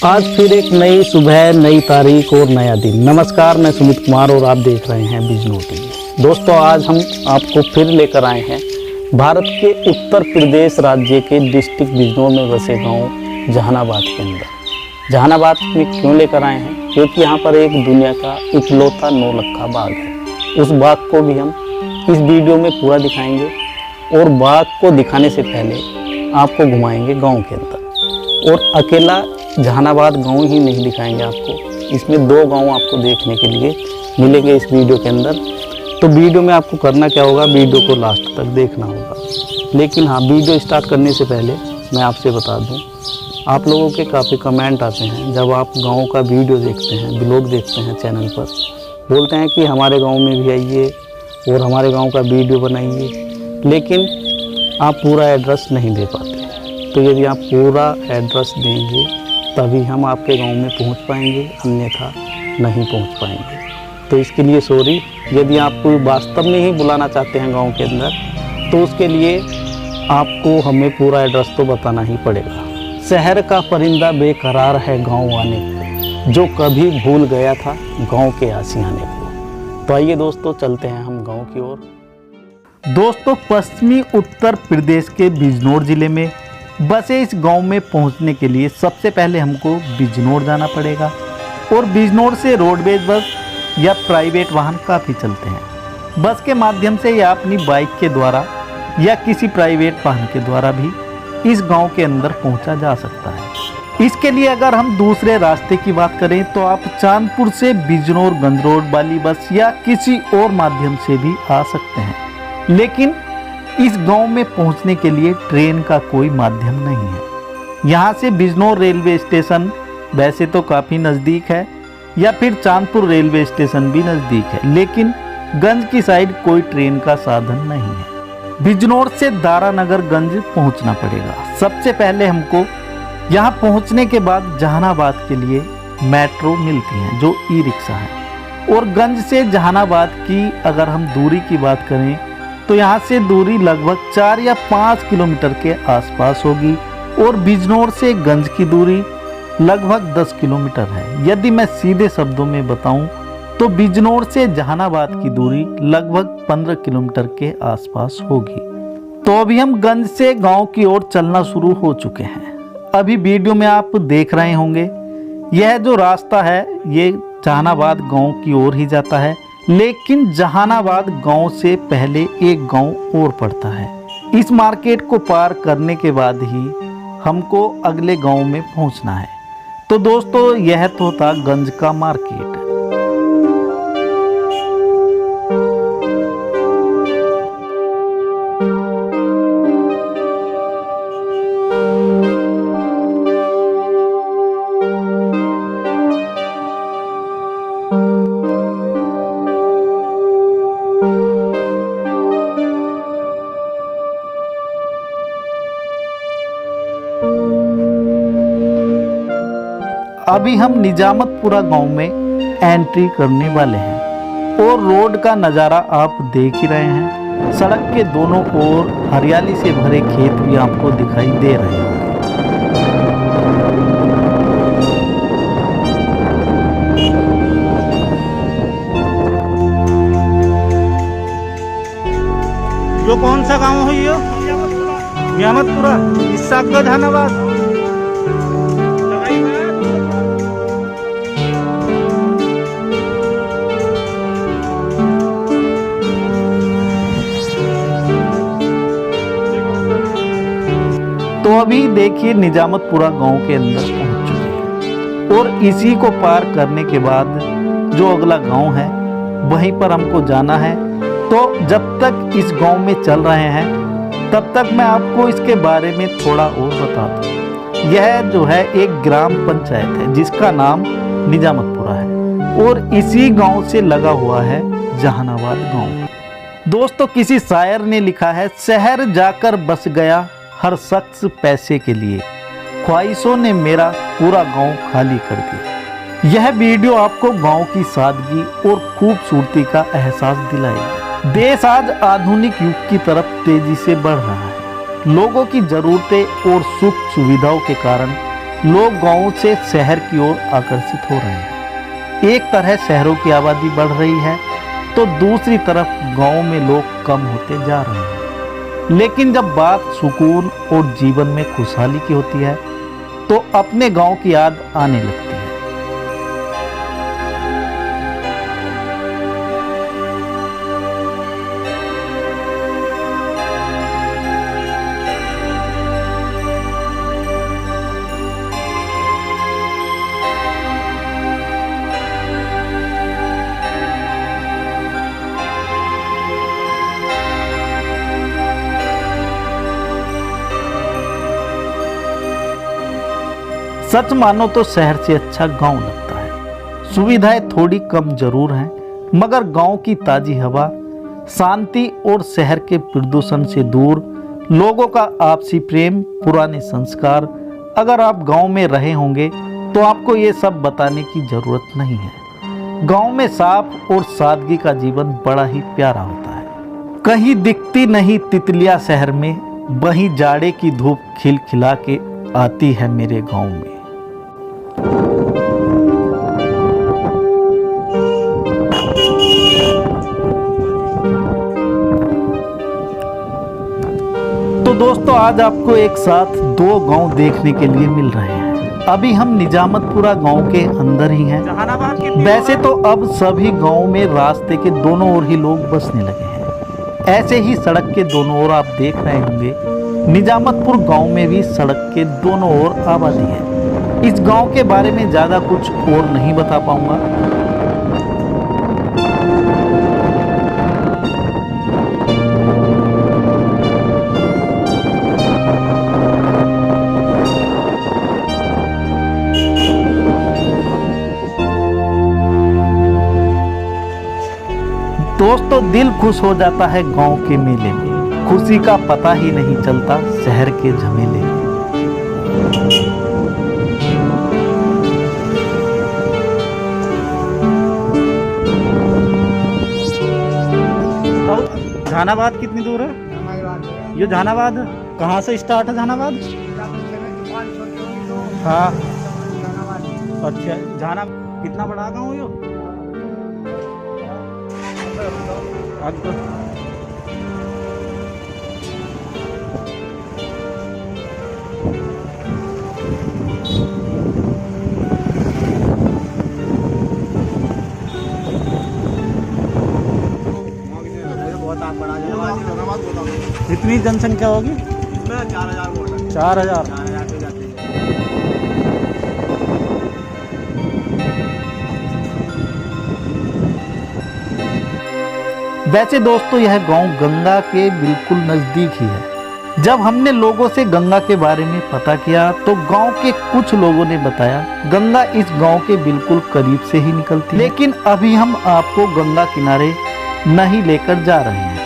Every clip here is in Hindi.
आज फिर एक नई सुबह, नई तारीख और नया दिन। नमस्कार, मैं सुमित कुमार और आप देख रहे हैं बिजनौर टीवी। दोस्तों, आज हम आपको फिर लेकर आए हैं भारत के उत्तर प्रदेश राज्य के डिस्ट्रिक्ट बिजनौर में बसे गांव जहानाबाद के अंदर। जहानाबाद में क्यों लेकर आए हैं? क्योंकि यहाँ पर एक दुनिया का इकलौता नौलखा बाग है। उस बाग को भी हम इस वीडियो में पूरा दिखाएंगे और बाग को दिखाने से पहले आपको घुमाएंगे गाँव के अंदर। और अकेला जहानाबाद गांव ही नहीं दिखाएंगे आपको, इसमें दो गांव आपको देखने के लिए मिलेंगे इस वीडियो के अंदर। तो वीडियो में आपको करना क्या होगा, वीडियो को लास्ट तक देखना होगा। लेकिन हाँ, वीडियो स्टार्ट करने से पहले मैं आपसे बता दूं, आप लोगों के काफ़ी कमेंट आते हैं जब आप गांव का वीडियो देखते हैं, ब्लॉग देखते हैं चैनल पर, बोलते हैं कि हमारे गाँव में भी आइए और हमारे गाँव का वीडियो बनाइए, लेकिन आप पूरा एड्रेस नहीं दे पाते। तो यदि आप पूरा एड्रेस देंगे तभी हम आपके गांव में पहुंच पाएंगे, अन्यथा नहीं पहुंच पाएंगे। तो इसके लिए सॉरी। यदि आप कोई वास्तव में ही बुलाना चाहते हैं गांव के अंदर, तो उसके लिए आपको हमें पूरा एड्रेस तो बताना ही पड़ेगा। शहर का परिंदा बेकरार है गांव आने को, जो कभी भूल गया था गांव के आशियाने को। तो आइए दोस्तों, चलते हैं हम गाँव की ओर। दोस्तों, पश्चिमी उत्तर प्रदेश के बिजनौर ज़िले में बसे इस गांव में पहुंचने के लिए सबसे पहले हमको बिजनौर जाना पड़ेगा। और बिजनौर से रोडवेज बस या प्राइवेट वाहन काफ़ी चलते हैं। बस के माध्यम से या अपनी बाइक के द्वारा या किसी प्राइवेट वाहन के द्वारा भी इस गांव के अंदर पहुंचा जा सकता है। इसके लिए अगर हम दूसरे रास्ते की बात करें तो आप चांदपुर से बिजनौर गंज रोड वाली बस या किसी और माध्यम से भी आ सकते हैं। लेकिन इस गांव में पहुंचने के लिए ट्रेन का कोई माध्यम नहीं है। यहाँ से बिजनौर रेलवे स्टेशन वैसे तो काफ़ी नज़दीक है, या फिर चांदपुर रेलवे स्टेशन भी नज़दीक है, लेकिन गंज की साइड कोई ट्रेन का साधन नहीं है। बिजनौर से दारानगर गंज पहुंचना पड़ेगा। सबसे पहले हमको यहाँ पहुँचने के बाद जहानाबाद के लिए मेट्रो मिलती है, जो ई रिक्शा है। और गंज से जहानाबाद की अगर हम दूरी की बात करें तो यहाँ से दूरी लगभग 4 या 5 किलोमीटर के आसपास होगी। और बिजनौर से गंज की दूरी लगभग 10 किलोमीटर है। यदि मैं सीधे शब्दों में बताऊं तो बिजनौर से जहानाबाद की दूरी लगभग 15 किलोमीटर के आसपास होगी। तो अभी हम गंज से गांव की ओर चलना शुरू हो चुके हैं। अभी वीडियो में आप देख रहे होंगे, यह जो रास्ता है ये जहानाबाद गाँव की ओर ही जाता है। लेकिन जहानाबाद गांव से पहले एक गांव और पड़ता है। इस मार्केट को पार करने के बाद ही हमको अगले गांव में पहुंचना है। तो दोस्तों, यह तो था गंज का मार्केट। अभी हम निजामतपुरा गांव में एंट्री करने वाले हैं और रोड का नज़ारा आप देख ही रहे हैं। सड़क के दोनों ओर हरियाली से भरे खेत भी आपको दिखाई दे रहे होंगे। जो कौन सा गांव है ये? निजामतपुरा, हिस्सा का जहानाबाद। तो अभी देखिए निजामतपुरा गांव के अंदर पहुंच चुके हैं और इसी को पार करने के बाद जो अगला गांव है वहीं पर हमको जाना है। तो जब तक इस गांव में चल रहे हैं तब तक मैं आपको इसके बारे में थोड़ा और बता दूं। यह जो है एक ग्राम पंचायत है जिसका नाम निजामतपुरा है और इसी गांव से लगा हुआ है जहानाबाद गाँव। दोस्तों, किसी शायर ने लिखा है, शहर जाकर बस गया हर शख्स पैसे के लिए, ख्वाहिशों ने मेरा पूरा गांव खाली कर दिया। यह वीडियो आपको गांव की सादगी और खूबसूरती का एहसास दिलाएगा। देश आज आधुनिक युग की तरफ तेजी से बढ़ रहा है। लोगों की ज़रूरतें और सुख सुविधाओं के कारण लोग गांव से शहर की ओर आकर्षित हो रहे हैं। एक तरह शहरों की आबादी बढ़ रही है तो दूसरी तरफ गांव में लोग कम होते जा रहे हैं। लेकिन जब बात सुकून और जीवन में खुशहाली की होती है तो अपने गांव की याद आने लगती है। सच मानो तो शहर से अच्छा गांव लगता है। सुविधाएं थोड़ी कम जरूर हैं, मगर गांव की ताजी हवा, शांति और शहर के प्रदूषण से दूर लोगों का आपसी प्रेम, पुराने संस्कार। अगर आप गांव में रहे होंगे तो आपको ये सब बताने की जरूरत नहीं है। गांव में साफ और सादगी का जीवन बड़ा ही प्यारा होता है। कहीं दिखती नहीं तितलियां शहर में, वहीं जाड़े की धूप खिलखिला के आती है मेरे गांव में। तो दोस्तों, आज आपको एक साथ दो गांव देखने के लिए मिल रहे हैं। अभी हम निजामतपुरा गांव के अंदर ही हैं। जहानाबाद कितनी वैसे तो अब सभी गांव में रास्ते के दोनों ओर ही लोग बसने लगे हैं। ऐसे ही सड़क के दोनों ओर आप देख रहे होंगे, निजामतपुर गांव में भी सड़क के दोनों ओर आबादी है। इस गांव के बारे में ज़्यादा कुछ और नहीं बता पाऊंगा। दोस्तों, दिल खुश हो जाता है गांव के मेले में। खुशी का पता ही नहीं चलता शहर के झमेले में। जहानाबाद कितनी दूर है? ये जहानाबाद कहाँ से स्टार्ट है? जहानाबाद हाँ, अच्छा। जहाना कितना बड़ा गाँव यो? कितनी जनसंख्या होगी? 4000 4000। वैसे दोस्तों, यह गांव गंगा के बिल्कुल नजदीक ही है। जब हमने लोगों से गंगा के बारे में पता किया तो गांव के कुछ लोगों ने बताया गंगा इस गांव के बिल्कुल करीब से ही निकलती है। लेकिन अभी हम आपको गंगा किनारे नहीं लेकर जा रहे हैं,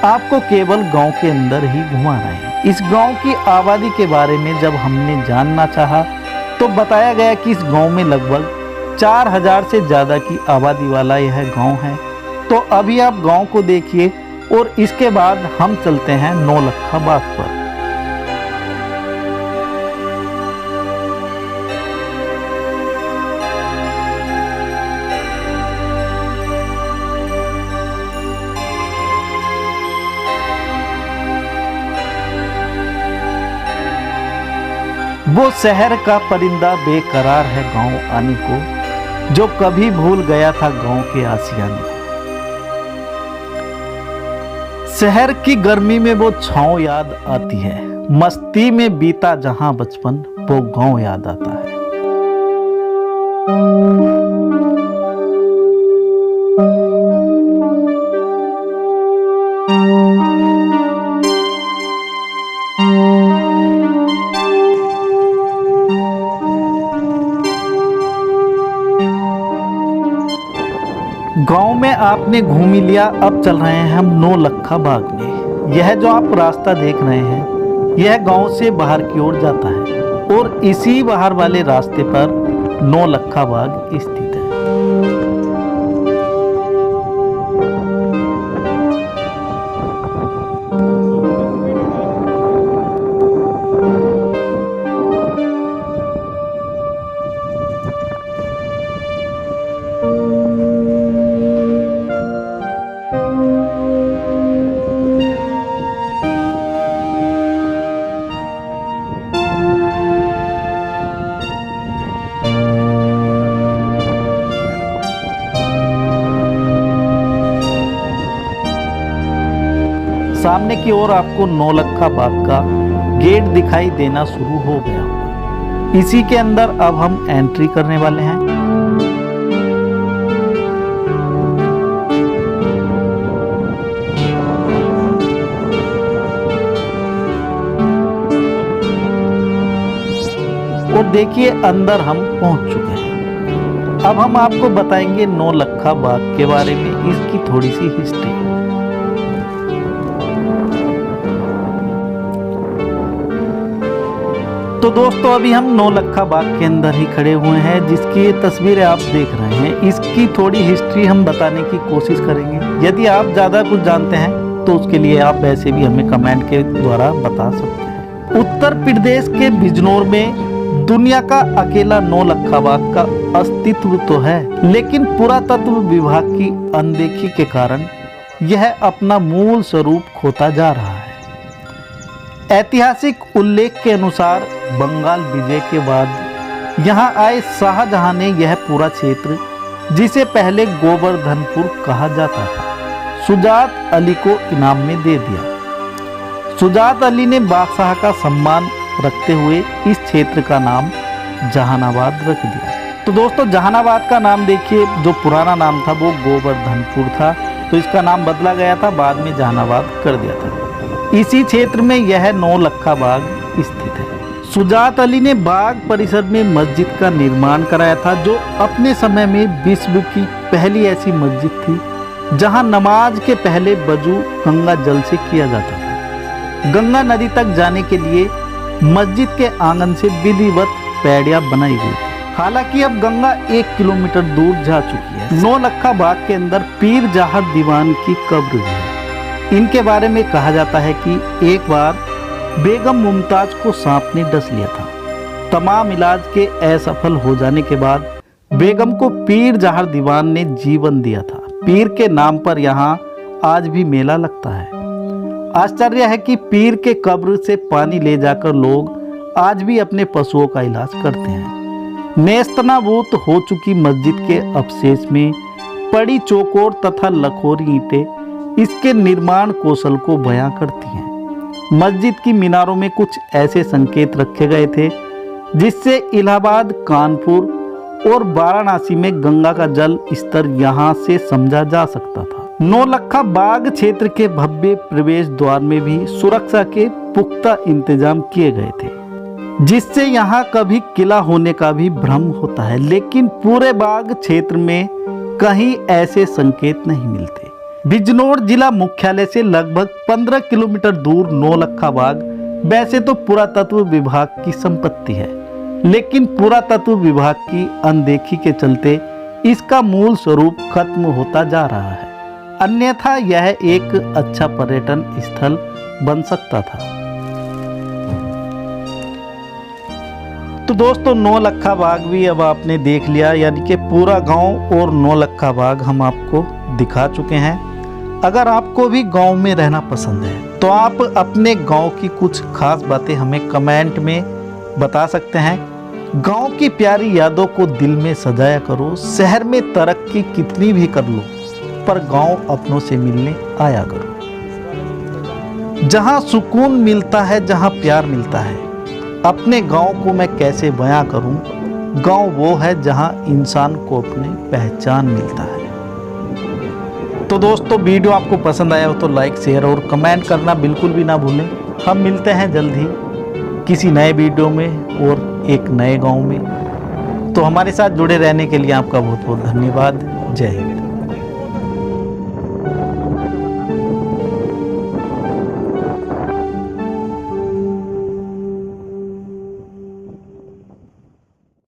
आपको केवल गांव के अंदर ही घुमा रहे हैं। इस गांव की आबादी के बारे में जब हमने जानना चाहा तो बताया गया कि इस गांव में लगभग 4000 से ज़्यादा की आबादी वाला यह गांव है। तो अभी आप गांव को देखिए और इसके बाद हम चलते हैं नौलखा बाग पर। वो शहर का परिंदा बेकरार है गांव आने को, जो कभी भूल गया था गांव के आशियाने को। शहर की गर्मी में वो छांव याद आती है, मस्ती में बीता जहां बचपन वो गांव याद आता है। गांव में आपने घूम ही लिया, अब चल रहे हैं हम नौलखा बाग में। यह जो आप रास्ता देख रहे हैं यह गांव से बाहर की ओर जाता है और इसी बाहर वाले रास्ते पर नौलखा बाग स्थित है। सामने की ओर आपको नौलखा बाग का गेट दिखाई देना शुरू हो गया होगा। इसी के अंदर अब हम एंट्री करने वाले हैं। और देखिए अंदर हम पहुंच चुके हैं। अब हम आपको बताएंगे नौलखा बाग के बारे में, इसकी थोड़ी सी हिस्ट्री। तो दोस्तों अभी हम नौलखा बाग के अंदर ही खड़े हुए हैं, जिसकी ये तस्वीरें आप देख रहे हैं। इसकी थोड़ी हिस्ट्री हम बताने की कोशिश करेंगे। यदि आप ज़्यादा कुछ जानते हैं तो उसके लिए आप वैसे भी हमें कमेंट के द्वारा बता सकते हैं। उत्तर प्रदेश के बिजनौर में दुनिया का अकेला नौलखा बाग का अस्तित्व तो है, लेकिन पुरातत्व विभाग की अनदेखी के कारण यह अपना मूल स्वरूप खोता जा रहा है। ऐतिहासिक उल्लेख के अनुसार बंगाल विजय के बाद यहाँ आए शाहजहां ने यह पूरा क्षेत्र, जिसे पहले गोवर्धनपुर कहा जाता था, शुजात अली को इनाम में दे दिया। शुजात अली ने बादशाह का सम्मान रखते हुए इस क्षेत्र का नाम जहानाबाद रख दिया। तो दोस्तों जहानाबाद का नाम देखिए, जो पुराना नाम था वो गोवर्धनपुर था, तो इसका नाम बदला गया था, बाद में जहानाबाद कर दिया था। इसी क्षेत्र में यह नौलखा बाग स्थित है। शुजात अली ने बाग परिसर में मस्जिद का निर्माण कराया था, जो अपने समय में विश्व की पहली ऐसी मस्जिद थी जहां नमाज के पहले वजू गंगा जल से किया जाता था। गंगा नदी तक जाने के लिए मस्जिद के आंगन से विधिवत पैड़ियां बनाई गई थी। हालांकि अब गंगा 1 किलोमीटर दूर जा चुकी है। नौलखा बाग के अंदर पीर जाहर दीवान की कब्र भी है। इनके बारे में कहा जाता है कि एक बार बेगम मुमताज को सांप ने डस लिया था। तमाम इलाज के असफल हो जाने के बाद बेगम को पीर जाहर दीवान ने जीवन दिया था। पीर के नाम पर यहाँ आज भी मेला लगता है। आश्चर्य है कि पीर के कब्र से पानी ले जाकर लोग आज भी अपने पशुओं का इलाज करते हैं। नेस्तनाबूत हो चुकी मस्जिद के अवशेष में पड़ी चौकोर तथा लखोरी ईंटें इसके निर्माण कौशल को बयां करती हैं। मस्जिद की मीनारों में कुछ ऐसे संकेत रखे गए थे जिससे इलाहाबाद, कानपुर और वाराणसी में गंगा का जल स्तर यहाँ से समझा जा सकता था। नौलखा बाग क्षेत्र के भव्य प्रवेश द्वार में भी सुरक्षा के पुख्ता इंतजाम किए गए थे, जिससे यहाँ कभी किला होने का भी भ्रम होता है, लेकिन पूरे बाग क्षेत्र में कहीं ऐसे संकेत नहीं मिलते। बिजनौर जिला मुख्यालय से लगभग 15 किलोमीटर दूर नौलखा बाग वैसे तो पुरातत्व विभाग की संपत्ति है, लेकिन पुरातत्व विभाग की अनदेखी के चलते इसका मूल स्वरूप खत्म होता जा रहा है। अन्यथा यह एक अच्छा पर्यटन स्थल बन सकता था। तो दोस्तों नौलखा बाग भी अब आपने देख लिया, यानी कि पूरा गांव और नौलखा बाग हम आपको दिखा चुके हैं। अगर आपको भी गांव में रहना पसंद है तो आप अपने गांव की कुछ खास बातें हमें कमेंट में बता सकते हैं। गांव की प्यारी यादों को दिल में सजाया करो। शहर में तरक्की कितनी भी कर लो, पर गांव अपनों से मिलने आया करो। जहां सुकून मिलता है, जहां प्यार मिलता है, अपने गांव को मैं कैसे बयां करूं। गांव वो है जहां इंसान को अपनी पहचान मिलता है। तो दोस्तों वीडियो आपको पसंद आया हो तो लाइक, शेयर और कमेंट करना बिल्कुल भी ना भूलें। हम मिलते हैं जल्द ही किसी नए वीडियो में और एक नए गांव में। तो हमारे साथ जुड़े रहने के लिए आपका बहुत बहुत धन्यवाद। जय हिंद।